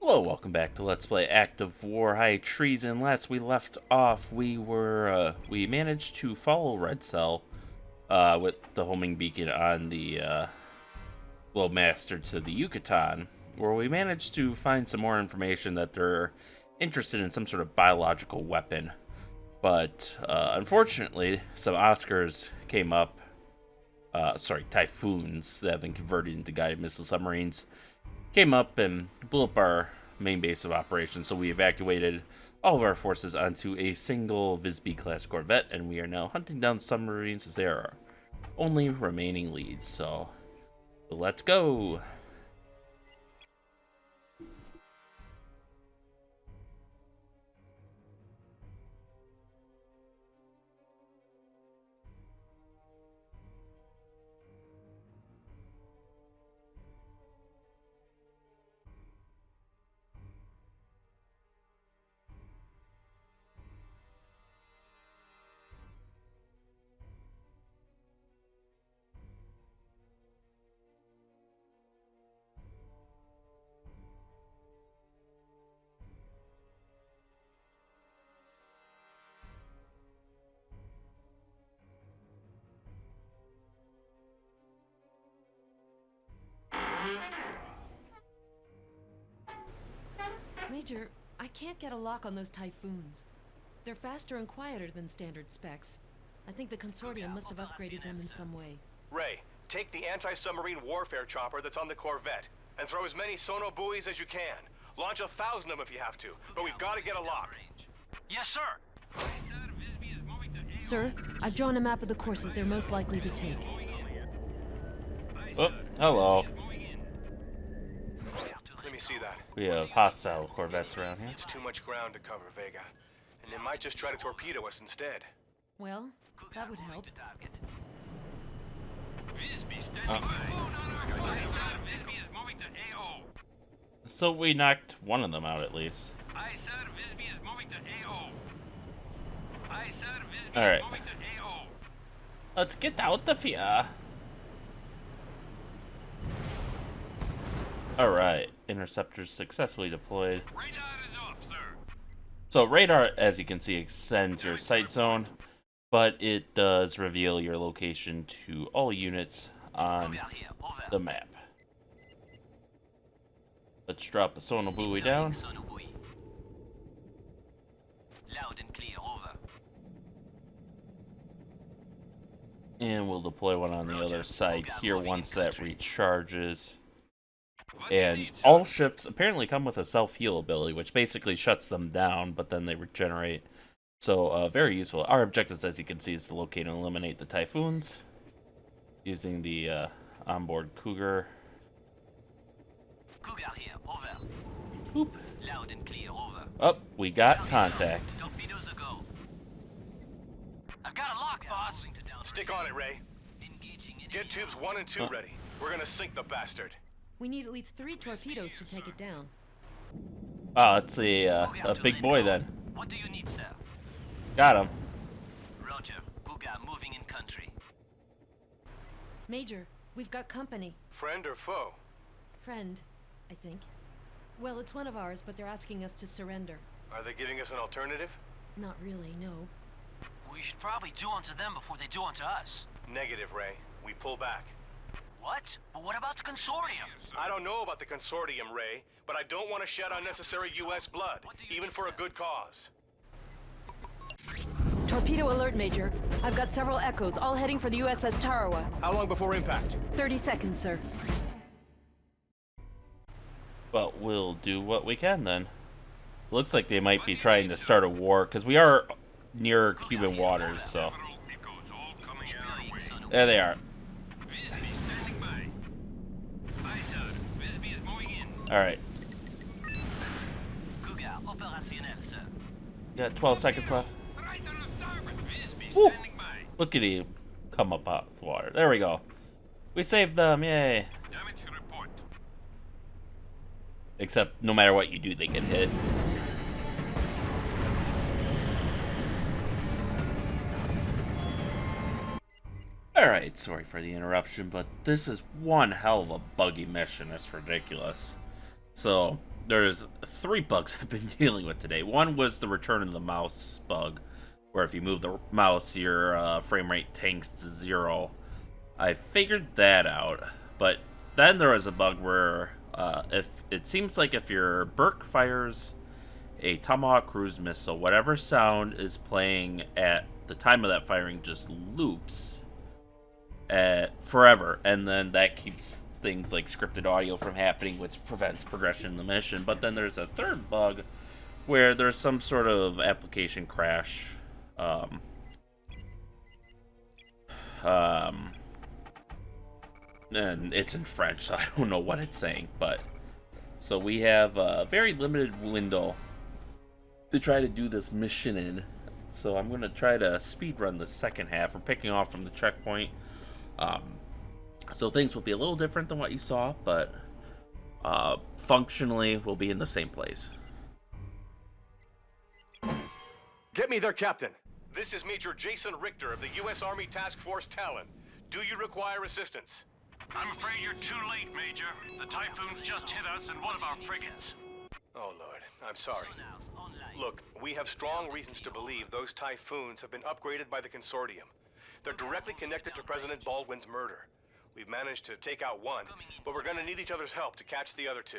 Hello, welcome back to Let's Play Active War. Hi, Treason. Last we left off, we managed to follow Red Cell, with the homing beacon on the, Master to the Yucatan, where we managed to find some more information that they're interested in some sort of biological weapon. But, unfortunately, some Oscars came up, Typhoons that have been converted into guided missile submarines, came up and blew up our main base of operations, so we evacuated all of our forces onto a single Visby-class corvette, and we are now hunting down submarines as they are our only remaining leads. So let's go! Major, I can't get a lock on those Typhoons. They're faster and quieter than standard specs. I think the Consortium must have upgraded them in some way. Ray, take the anti-submarine warfare chopper that's on the Corvette and throw as many sono buoys as you can. Launch 1,000 of them if you have to, but we've got to get a lock. Yes, sir. Sir, I've drawn a map of the courses they're most likely to take. Oh, hello. Let me see that. We have hostile corvettes around here. It's too much ground to cover, Vega. And they might just try to torpedo us instead. Well, that would help. So we knocked one of them out at least. Aye, sir. Visby is moving to AO. Aye, sir. Visby All right. is moving to AO. Let's get out of here. Alright, interceptors successfully deployed. Radar is off, sir. So radar, as you can see, extends your sight zone, but it does reveal your location to all units on Cougar here. Over. the map. Let's drop the sonar buoy down. Sono buoy. Loud and clear. Over. And we'll deploy one on the other side here once that recharges. And all ships apparently come with a self-heal ability, which basically shuts them down, but then they regenerate. So, very useful. Our objectives, as you can see, is to locate and eliminate the Typhoons using the onboard Cougar. Cougar here. Over. Oop. Loud and clear. Over. Oh, we got contact. Torpedoes a go. I've got a lock, boss. Stick on it, Ray. Engaging enemy. Get tubes 1 and 2 ready. We're gonna sink the bastard. We need at least 3 torpedoes to take it down. Oh, it's a big boy then. What do you need, sir? Got him. Roger. Cougar moving in country. Major, we've got company. Friend or foe? Friend, I think. Well, it's one of ours, but they're asking us to surrender. Are they giving us an alternative? Not really, no. We should probably do unto them before they do unto us. Negative, Ray. We pull back. What? But what about the Consortium? I don't know about the Consortium, Ray, but I don't want to shed unnecessary U.S. blood, even for a good cause. Torpedo alert, Major. I've got several echoes, all heading for the USS Tarawa. How long before impact? 30 seconds, sir. Well, we'll do what we can then. Looks like they might be trying to start a war, because we are near Cuban waters, so. There they are. Visby standing by. Aye, sir. Visby is moving in. Alright. Cougar opérationnel, sir. Got 12 seconds left. Right on the starboard. Visby Woo. standing by. Look at him come up out of the water. There we go. We saved them, yay. Damage report. Except no matter what you do, they get hit. Alright, sorry for the interruption, but this is one hell of a buggy mission. It's ridiculous. So, there's 3 bugs I've been dealing with today. One was the return of the mouse bug, where if you move the mouse, your frame rate tanks to 0. I figured that out, but then there was a bug where if it seems like if your Burke fires a Tomahawk cruise missile, whatever sound is playing at the time of that firing just loops forever, and then that keeps things like scripted audio from happening, which prevents progression in the mission. But then there's a third bug where there's some sort of application crash. And it's in French, so I don't know what it's saying, but so we have a very limited window to try to do this mission in. So I'm gonna try to speed run the second half. We're picking off from the checkpoint, so things will be a little different than what you saw, but functionally we'll be in the same place. Get me there, Captain. This is Major Jason Richter of the U.S. Army Task Force Talon. Do you require assistance? I'm afraid you're too late, Major. The Typhoons just hit us and one of our frigates. Oh, Lord. I'm sorry. Look, we have strong reasons to believe those Typhoons have been upgraded by the Consortium. They're directly connected to President Baldwin's murder. We've managed to take out one, but we're gonna need each other's help to catch the other 2.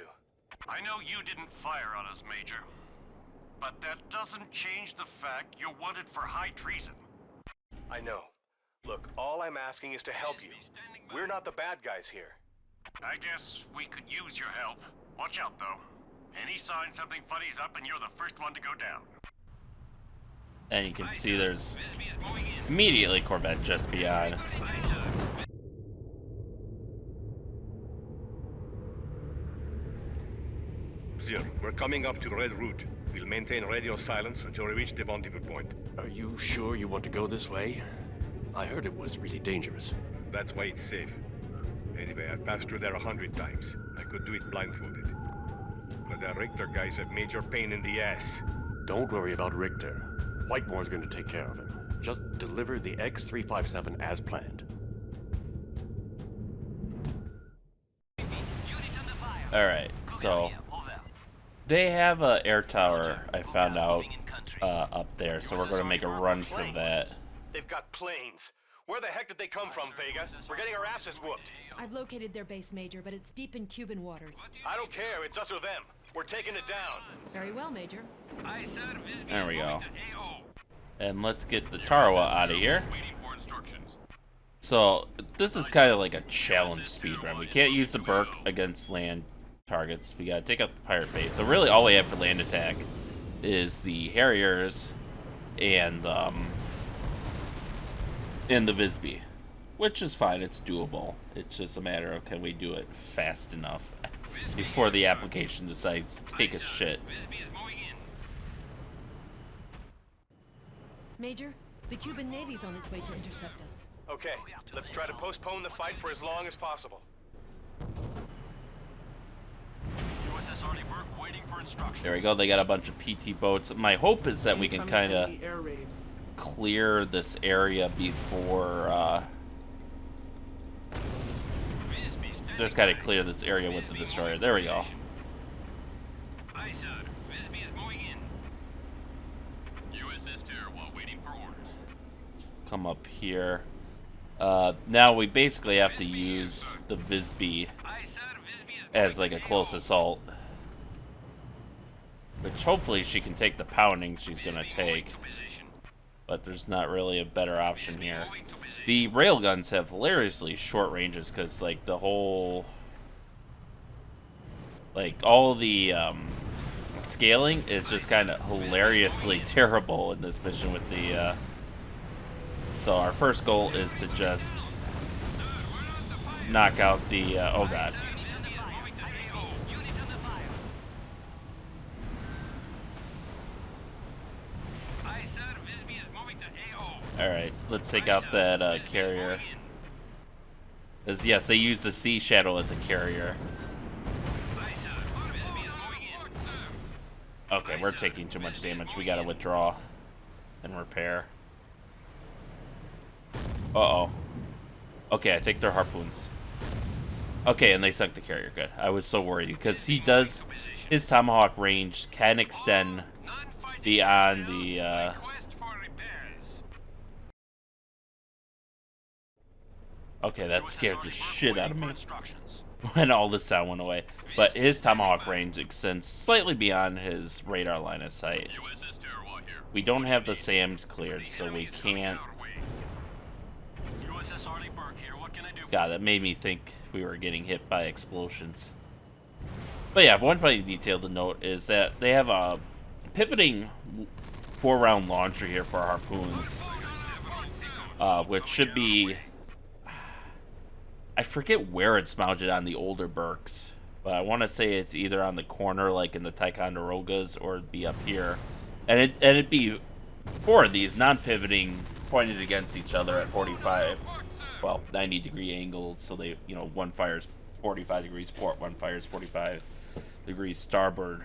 I know you didn't fire on us, Major. But that doesn't change the fact you're wanted for high treason. I know. Look, all I'm asking is to help you. We're not the bad guys here. I guess we could use your help. Watch out, though. Any sign something funny's up and you're the first one to go down. And you can see there's immediately Corvette just beyond. Sir, we're coming up to Red Route. We'll maintain radio silence until we reach the rendezvous point. Are you sure you want to go this way? I heard it was really dangerous. That's why it's safe. Anyway, I've passed through there 100 times. I could do it blindfolded. But the Richter guy's a major pain in the ass. Don't worry about Richter. Whitemore's going to take care of him. Just deliver the X-357 as planned. Alright, so they have a air tower, I found out, up there, so we're going to make a run for that. They've got planes. Where the heck did they come from, Vega? We're getting our asses whooped. I've located their base, Major, but it's deep in Cuban waters. I don't care. It's us or them. We're taking it down. Very well, Major. There we go. And let's get the Tarawa out of here. So, this is kind of like a challenge speedrun. We can't use the Burke against land targets. We gotta take out the pirate base. So really all we have for land attack is the Harriers and the Visby, which is fine. It's doable. It's just a matter of can we do it fast enough before the application decides to take a shit. Major, the Cuban Navy's on its way to intercept us. Okay, let's try to postpone the fight for as long as possible. There we go. They got a bunch of PT boats. My hope is that we can kind of clear this area before just gotta clear this area with the destroyer. There we go. Come up here. Now we basically have to use the Visby as like a close assault, which hopefully she can take the pounding she's gonna take. But there's not really a better option here. The railguns have hilariously short ranges because, like, the whole... like, all the scaling is just kind of hilariously terrible in this mission with the... So our first goal is to just knock out the... oh god. Alright, let's take out that carrier. As yes, they use the Sea Shadow as a carrier. Okay, we're taking too much damage. We gotta withdraw and repair. Uh-oh. Okay, I think they're harpoons. Okay, and they sunk the carrier. Good. I was so worried because he does his tomahawk range can extend beyond the okay, that scared the shit out of me when all the sound went away. But his tomahawk range extends slightly beyond his radar line of sight. We don't have the SAMs cleared, so we can't. God, that made me think we were getting hit by explosions. But yeah, one funny detail to note is that they have a pivoting 4-round launcher here for harpoons, which should be, I forget where it's mounted on the older Burks, but I want to say it's either on the corner like in the Ticonderogas or it'd be up here, and it'd be 4 of these non-pivoting pointed against each other at 45, well, 90-degree angles, so they, you know, one fires 45 degrees port, one fires 45 degrees starboard.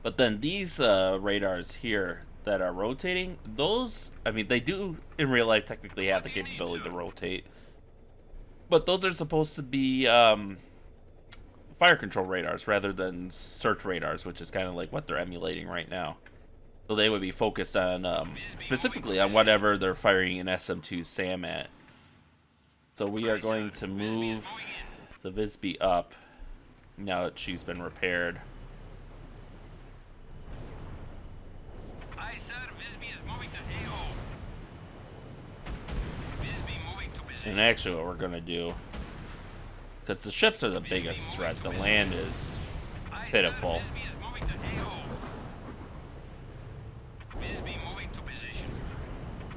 But then these radars here that are rotating, those, I mean, they do in real life technically have the capability to rotate, but those are supposed to be fire control radars rather than search radars, which is kind of like what they're emulating right now. So they would be focused on specifically on whatever they're firing an SM-2 SAM at. So we are going to move the Visby up now that she's been repaired. Aye, sir. Visby is moving to AO. Visby moving to position. And actually what we're going to do, because the ships are the biggest threat, the land is pitiful. Visby is moving to AO. Visby moving to position.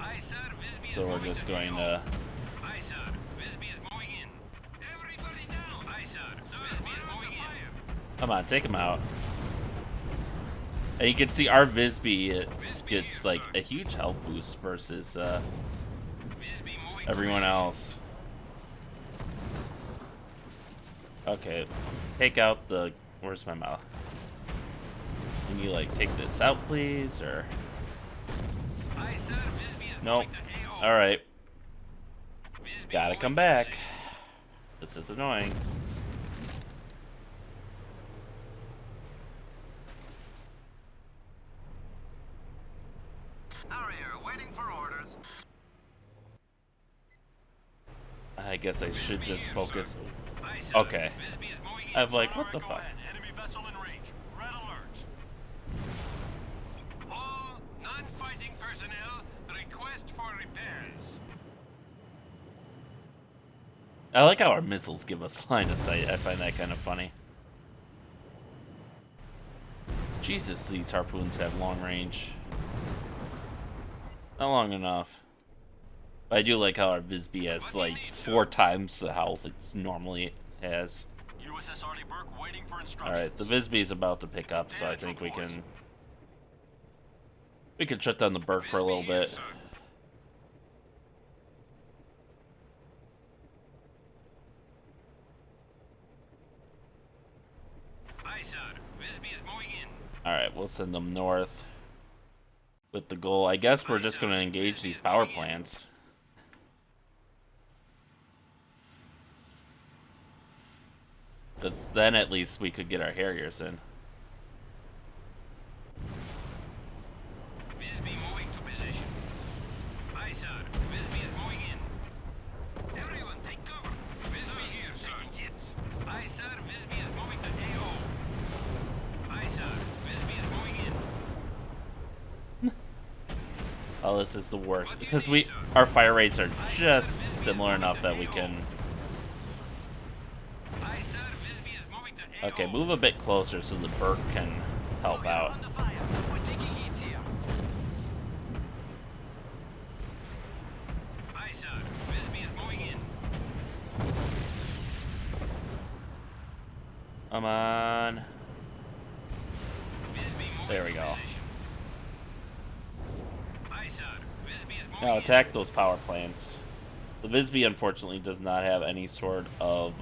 Aye, sir. Visby is So we're moving just to going AO. to, Aye, sir. Visby is moving in. Everybody down. Aye, sir. Visby is moving in. come on, take him out. And you can see our Visby, it gets like a huge health boost versus Visby moving to everyone position. else. Okay, take out the, where's my mouth? Can you like take this out please, or? Aye, sir. Visby is Nope. moving to AO. Alright, Visby gotta moving come to back. position. This is annoying. Harrier, waiting for orders. I guess I should just focus. Aye, sir. Okay. Visby is moving in. I'm like, what the Go fuck? ahead. Enemy vessel in range. Red alert. All non-fighting personnel request for repairs. I like how our missiles give us line of sight. I find that kind of funny. Jesus, these harpoons have long range. Not long enough. But I do like how our Visby has like 4 times the health it's normally has. USS Arleigh Burke waiting for instructions. Alright, the Visby is about to pick up, so I think we can shut down the Burke for a little bit. Aye, sir. Visby is moving in. Alright, we'll send them north with the goal. I guess we're just going to engage these power plants. Because then at least we could get our Harriers in. Visby moving to position. Aye, sir. Visby is moving in. Everyone, take cover. Visby here, sir. Hits. Aye, sir. Visby is moving to AO. Aye, sir. Visby is moving in. Oh, this is the worst. Because our fire rates are just similar enough that we can... Aye, sir. Visby is moving to AO. Okay, move a bit closer so the Burke can help out. Under fire. We're taking hits here. Aye, sir. Visby is moving in. Come on. Visby moving There we to go. position. Aye, sir. Visby is moving Now in. attack those power plants. The Visby unfortunately does not have any sort of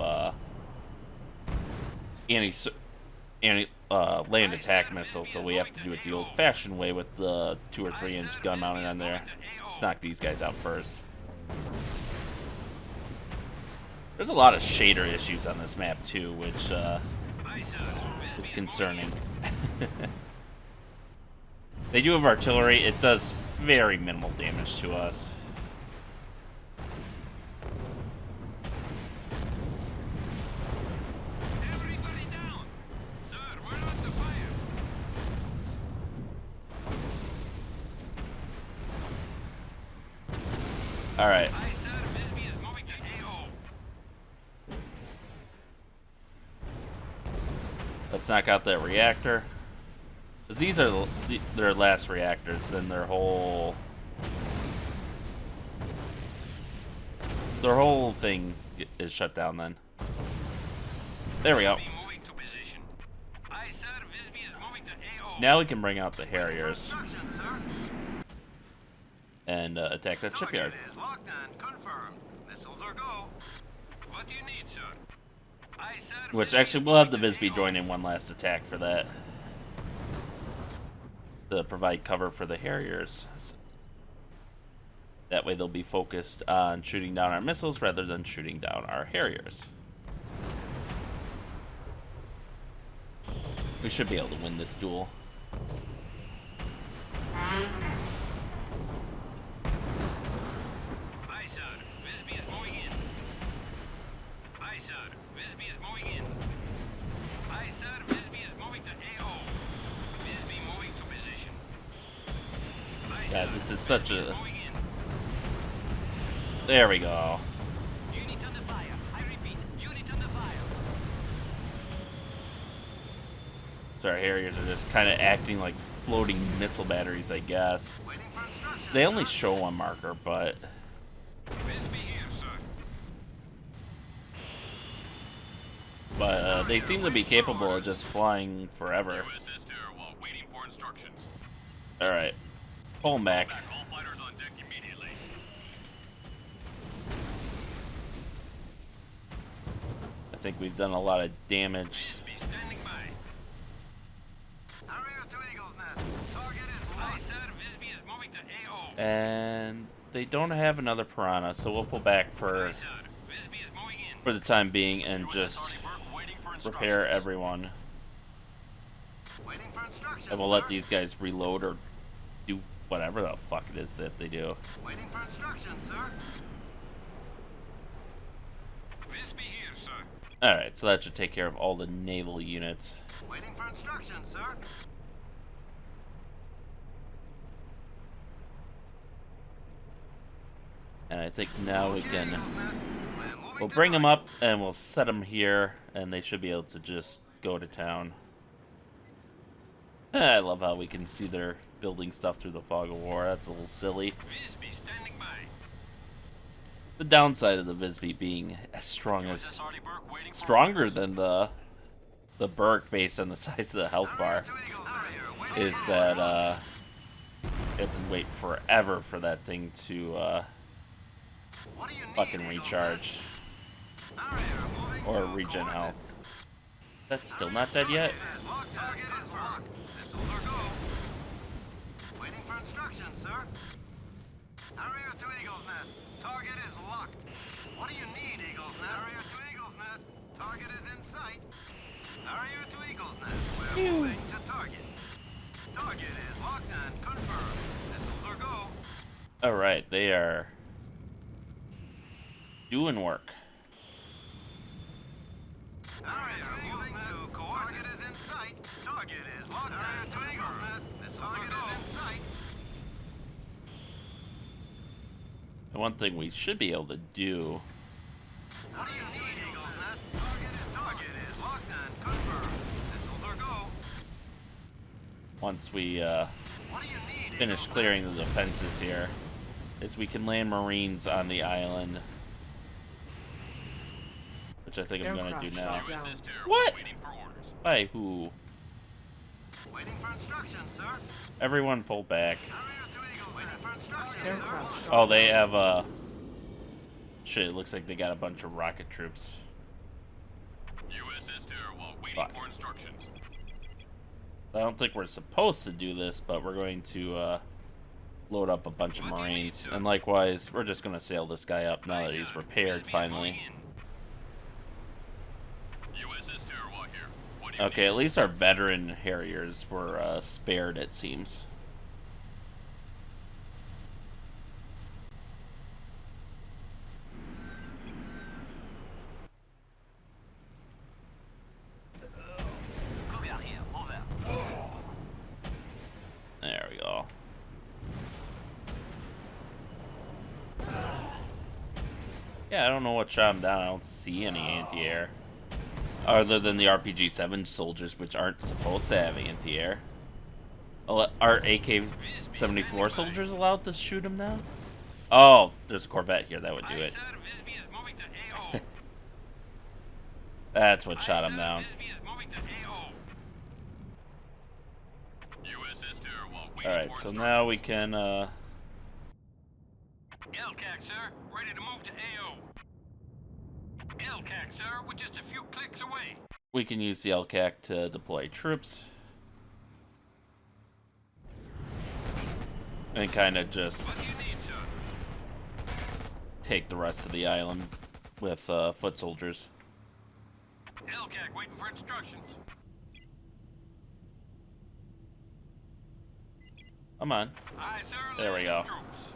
land attack missile, so we have to do it the old-fashioned way with the 2 or 3 inch gun mounted on there. Let's knock these guys out first. There's a lot of shader issues on this map too, which Aye, sir. is concerning. They do have artillery. It does very minimal damage to us. Everybody down! Sir, we're under fire! Alright. Aye, sir. Visby is moving to AO. Let's knock out that reactor. 'Cause these are their last reactors, then their whole thing is shut down then. There we go. Visby moving to position. Aye, sir. Visby is moving to AO. Now we can bring out the Harriers Instructions, sir. and attack that shipyard. Target is locked and confirmed. Missiles are go. What do you need, sir? Aye, sir. Which Visby actually is we'll have the moving to Visby AO. join in one last attack for that. To provide cover for the Harriers. That way they'll be focused on shooting down our missiles rather than shooting down our Harriers. We should be able to win this duel. Aye, sir. Visby is moving in. Aye, sir. Visby is moving in. Aye, sir. Visby is moving to AO. Visby moving to position. Aye, God, sir. this is such Visby is a... moving in. There we go. Unit under fire. I repeat, unit under fire. So our Harriers are just kind of acting like floating missile batteries, I guess. Waiting for instructions. They only show one marker, but... Visby here, sir. But they seem to be capable of just flying forever. USS there while waiting for instructions. Alright. Pull them back. All fighters on deck immediately. I think we've done a lot of damage. Visby standing by. Harrier to Eagle's Nest. Target is locked. Aye, sir. Visby is moving to AO. And they don't have another Piranha, so we'll pull back for Aye, sir. Visby is moving in. the time being and just USS Burke waiting for repair instructions. everyone. Waiting for instructions, And we'll let sir. these guys reload or do whatever the fuck it is that they do. Waiting for instructions, sir. Visby here, sir. Alright, so that should take care of all the naval units. Waiting for instructions, sir. And I think now we can... Eagle's Nest. We're moving We'll to bring them target. up and we'll set them here, and they should be able to just go to town. I love how we can see their building stuff through the fog of war. That's a little silly. Visby standing by. The downside of the Visby being as strong as... USS Arleigh Burke waiting for stronger orders. than the Burke based on the size of the health bar To Eagle's Nest. Waiting is for that orders. you have to wait forever for that thing to What do you need, fucking Eagle's recharge Nest? Harrier moving or to regen health. coordinates. That's still not dead yet. Target is locked. Target is locked. Missiles are go. Waiting for instructions, sir. Harrier to Eagle's Nest. Target is locked. What do you need, Eagle's Nest? Harrier to Eagle's Nest. Target is in sight. Harrier to Eagle's Nest. We're moving to target. Target is locked and confirmed. Missiles are go. Alright, they are doing work. Harrier moving to coordinates. Target is in sight. Target is locked and to Eagle's Nest. Missiles are go. Is in sight. The one thing we should be able to do... What do you need, Eagle's Nest? Target is locked and confirmed. Missiles are go. once we What do you need, finish Eagle's clearing Nest? the defenses here, is we can land Marines on the island. Which I think I'm going to do now. Aircraft shot down. USS Terror What? waiting for orders. By who? Waiting for instructions, sir. Everyone pull back. Harrier to Eagle's waiting for instructions, Aircraft sir. shot Oh, they have shit, it looks like they got a bunch of rocket troops. USS Terror while waiting Fuck. for instructions. I don't think we're supposed to do this, but we're going to load up a bunch of What do you need, Marines. sir? And likewise, we're just going to sail this guy up now that he's repaired finally. USS Terror while here. What Okay, at least our veteran Harriers were spared, it seems. Cougar here, over. There we go. Yeah, I don't know what shot him down. I don't see any anti-air. Other than the RPG-7 soldiers, which aren't supposed to have anti-air. Are AK-74 soldiers allowed to shoot him now? Oh, there's a Corvette here that would do it. Sir, Visby is moving to AO. That's what shot him down. Visby is moving to AO. USS there while waiting Alright, for so instructions. now we can, LCAC, sir, ready to move to AO. LCAC, sir, we're just a few clicks away. we can use the LCAC to deploy troops. And kind of just What do you need, sir? take the rest of the island with foot soldiers. LCAC waiting for instructions. Come on. Aye, sir. There we go. Troops.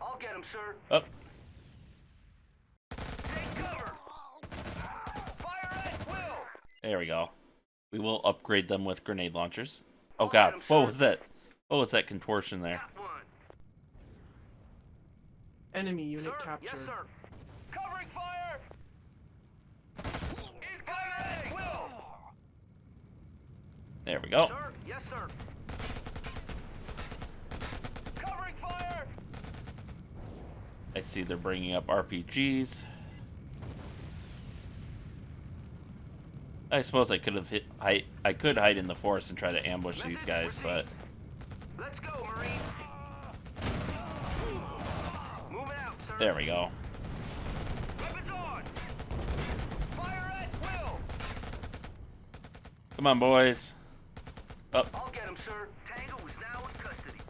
I'll get him, sir. Up. Take cover. Fire at will. There we go. We will upgrade them with grenade launchers. Oh god, what was that? What was that contortion there? Got one. Enemy unit Sir, captured. yes, sir. Covering fire. Incoming. Will. There we go. Sir, yes, sir. Covering fire. I see they're bringing up RPGs. I suppose I could have I could hide in the forest and try to ambush these guys, but Let's go, Marine. Moving out, sir. there we go. Weapons on. Fire at will. Come on, boys. Up. I'll get him, sir. Tango is now in custody.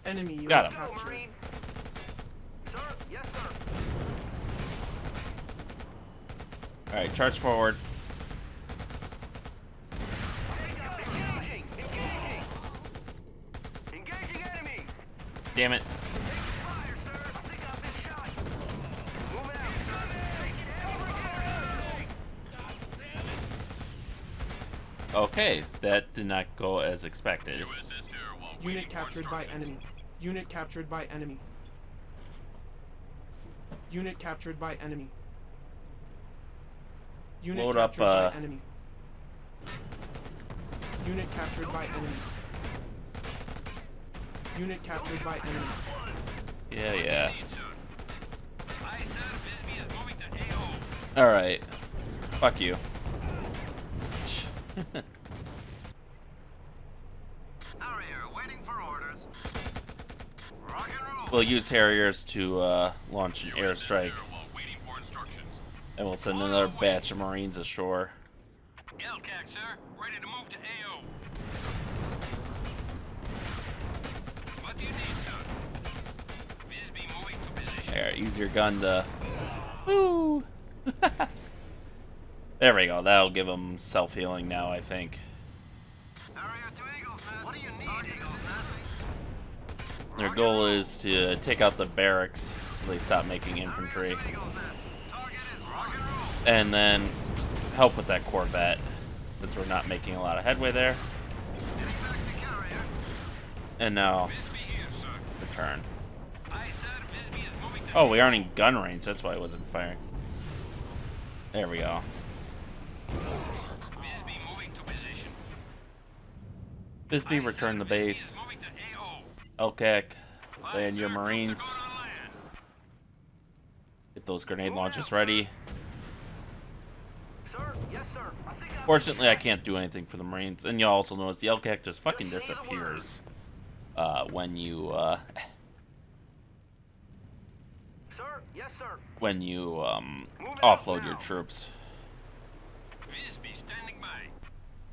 Enemy unit Got him. Go, captured. Marine. Sir, yes, sir. All right, charge forward. Engaging! Engaging! Engaging enemy! Damn it. Fire, sir! I think I've been shot! Moving out, sir! Okay, that did not go as expected. USS there while Unit waiting for captured by instructions. enemy. Unit captured by enemy. Unit captured by enemy. Unit Load up, captured by enemy. Unit captured by enemy. Unit captured by enemy. Yeah. Need, sir. Aye, sir, Visby is moving to AO. All right. Fuck you. Harrier, waiting for orders. Rock and roll. We'll use Harriers to launch an USS airstrike, there while waiting for instructions. and we'll send another batch of Marines ashore. LCAC, sir, ready to move to AO. What do you need, sir? Visby moving to position. There, use your gun to. Woo! There we go. That'll give them self-healing now, I think. Harrier to Eagles Nest. What do you need, Eagles Nest? Their goal is to take out the barracks so they stop making infantry, Eagles Nest. Target is rock and roll. and then help with that Corvette since we're not making a lot of headway there. Getting back to carrier. And now Visby here, sir. return. Aye, sir, Visby is moving to Oh, we aren't in gun range. That's why I wasn't firing. There we go. Visby moving to position. Bisbee, Aye, return sir, the Visby base. is moving to AO. LCAC, Aye, land your sir, troops are Marines. going to land. Get those grenade launchers ready. Sir, yes, sir. I think I've Fortunately, I been shot. can't do anything for the Marines. And you also notice the LCAC just fucking Just say the disappears when you Sir, yes, sir. offload your troops. Visby standing by.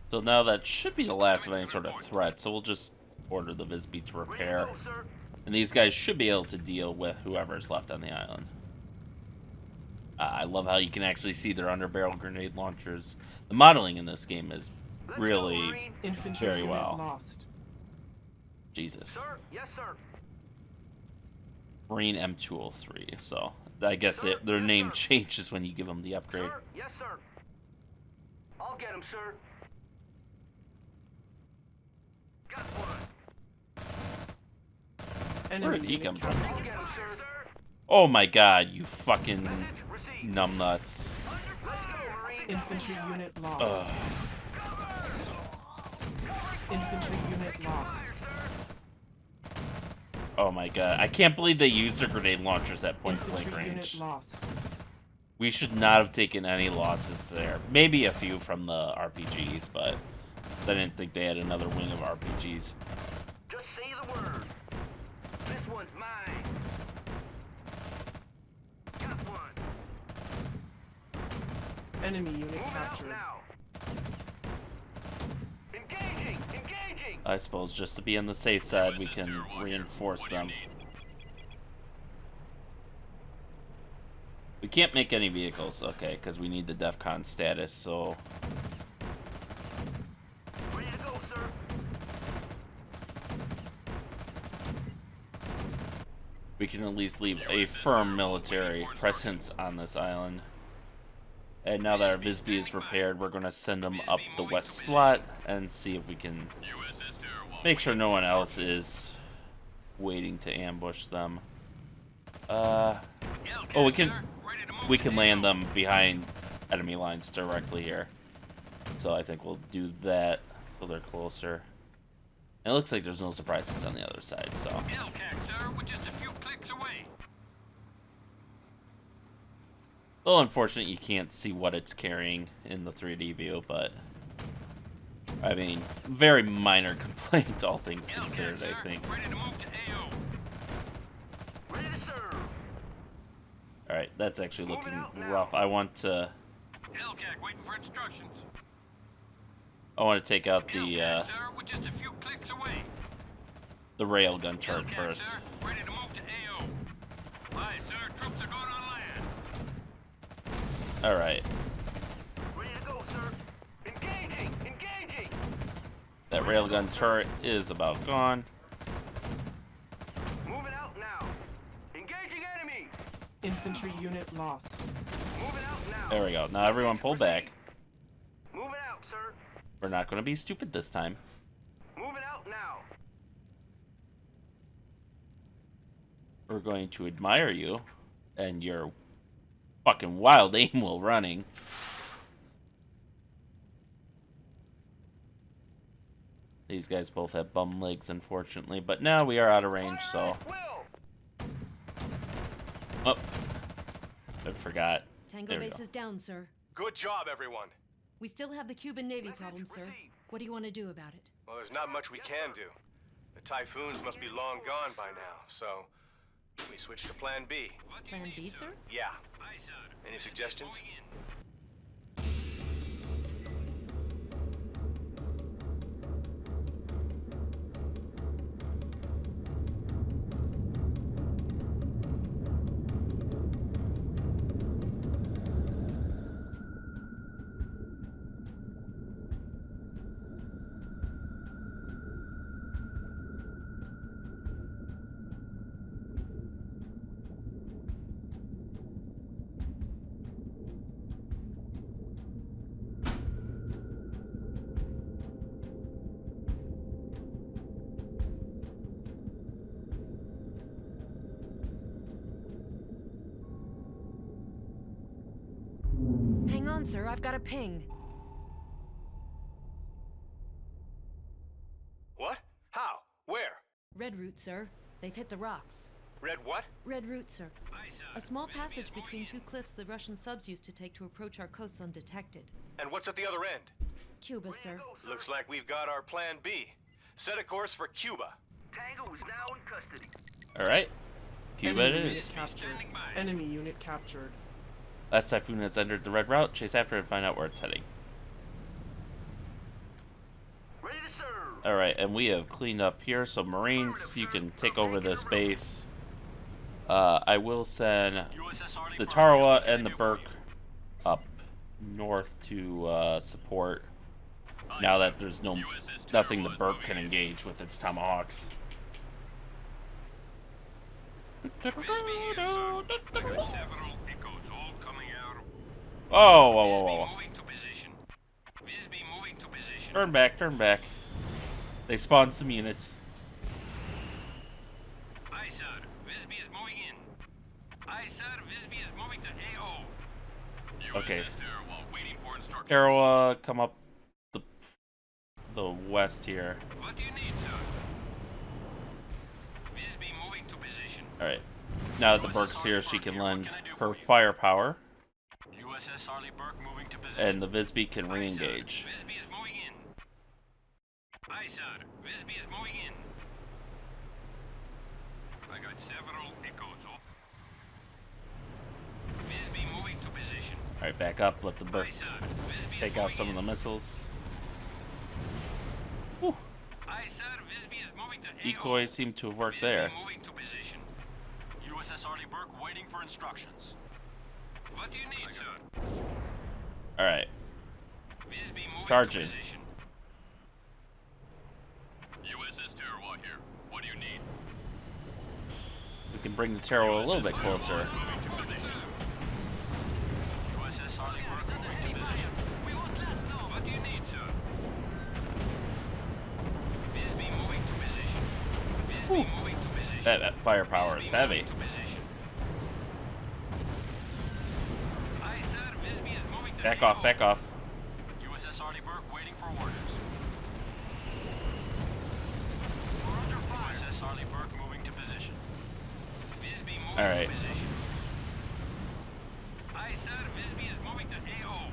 So now that should be the last of any sort of threat. So we'll just order the Visby to Ready to repair, go, sir. and these guys should be able to deal with whoever's left on the island. I love how you can actually see their underbarrel grenade launchers. The modeling in this game is really Infantry very unit well. lost. Jesus. Sir? Yes, sir. Marine M203. So I guess Sir, their yes, name sir. changes when you give them the upgrade. Sir? Yes, sir. I'll get him, sir. Got one. Where Enemy did he unit come from? captured. I'll get him, sir. Oh my god, you fucking Message received. numbnuts. Let's go, Marine. Infantry unit lost. Ugh. Infantry unit lost. Oh my god. I can't believe they used their grenade launchers at point blank Infantry unit range. lost. We should not have taken any losses there. Maybe a few from the RPGs, but I didn't think they had another wing of RPGs. Just say the word. This one's mine. Got one. Enemy unit Moving out captured. now. Engaging! Engaging! I suppose just to be on the safe side, we can reinforce them. We can't make any vehicles, okay, because we need the DEFCON status, so Ready to go, sir. we can at least leave a firm military presence on this island. And now that our Visby is repaired, we're going to send them up the west slot and see if we can make sure no one else is waiting to ambush them. Oh, we can land them behind enemy lines directly here. So I think we'll do that so they're closer. And it looks like there's no surprises on the other side, so. Hellcat, sir. We're just a few clicks away. A little unfortunate you can't see what it's carrying in the 3D view, but I mean, very minor complaint, all things considered, Hellcat, sir. I think. Ready to move to AO. Ready to serve. Alright, that's actually looking Moving out now. rough. I want to Hellcat, waiting for instructions. take out the Hellcat, sir. We're just a few clicks away. railgun turret Hellcat, first. sir. Ready to move to AO. Aye, sir. Troops are going on land. Alright, Ready to go, sir. Engaging! Engaging! that railgun turret is about gone. Moving out now. Engaging enemy. Infantry unit lost. Moving out now. There we go. Now everyone pull back. Moving out, sir. We're not going to be stupid this time. Moving out now. We're going to admire you and your fucking wild aim while running. These guys both have bum legs, unfortunately, but now we are out of range, so. Will. Oh, I forgot. Tango There we base go. is down, sir. Good job, everyone. We still have the Cuban Navy problem, sir. received. What do you want to do about it? Well, there's not much we can do. The Typhoons must be long gone by now, so we switch to Plan B. Plan B, sir? Yeah. Aye, sir. Any suggestions? Going in. Hang on, sir. I've got a ping. What? How? Where? Red route, sir. They've hit the rocks. Red what? Red route, sir. Aye, sir. A small passage between two cliffs the Russian subs used to take to approach our coasts undetected. And what's at the other end? Cuba, sir. Looks like we've got our Plan B. Set a course for Cuba. Tango is now in custody. Alright. Cuba it Enemy is. unit captured. Standing by. Enemy unit captured. Last Typhoon has entered the red route. Chase after it and find out where it's heading. Ready to serve. Alright, and we have cleaned up here, so Marines, you can take over this base. I will send USS Arleigh the Burke, Tarawa what can I and the do for Burke you? up north to support. Now that there's nothing the Burke can engage with its tomahawks. Visby here, sir. I got several echoes all coming out. Oh, whoa, whoa, Visby whoa. moving to position. Visby moving to position. Turn back, turn back. They spawned some units. Aye, sir. Visby is moving in. Aye, sir. Visby is moving to AO. Okay. While waiting for instructions. Tarawa, come up the west here. What do you need, sir? Visby moving to position. Alright. Now that the Burke's here, she can lend her firepower, USS Arleigh Burke moving to position. and the Visby can Aye, sir. re-engage. Visby is moving in. Aye, sir. Visby is moving in. I got several echoes. Visby moving to position. Alright, back up, let the Burke Aye, sir. Visby is take out moving some of in. the missiles. Whew. Aye, sir. Visby is moving to AO. Decoys seem to have worked Visby there. moving to position. USS Arleigh Burke waiting for instructions. What do you need, sir? Alright, Visby moving Charging. to position. USS Tarawa here. What do you need? we can bring the Tarawa a little bit closer. Moving to position. USS Arleigh Burke moving to position. We won't last long. What do you need, sir? Visby moving to position. Visby Whew. moving to position. That firepower is Visby heavy. moving to position. Aye, sir. Visby is moving to Back AO. off, back off. USS Arleigh Burke waiting for orders. We're under fire. USS Arleigh Burke moving to position. Visby moving Alright. to position. Aye, sir. Visby is moving to AO.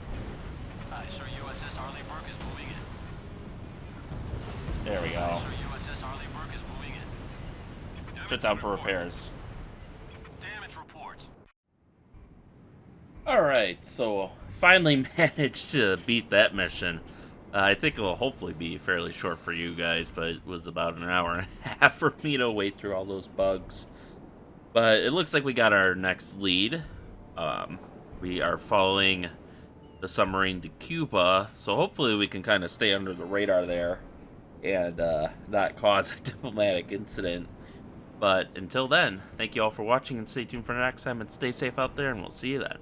Aye, sir. USS Arleigh Burke is moving in. There we Aye, go. sir. USS Arleigh Burke is moving in. Shut down for repairs. Damage reports. Alright, so finally managed to beat that mission. I think it will hopefully be fairly short for you guys, but it was about an hour and a half for me to wait through all those bugs. But it looks like we got our next lead. We are following the submarine to Cuba, so hopefully we can kind of stay under the radar there and not cause a diplomatic incident. But until then, thank you all for watching and stay tuned for next time and stay safe out there, and we'll see you then.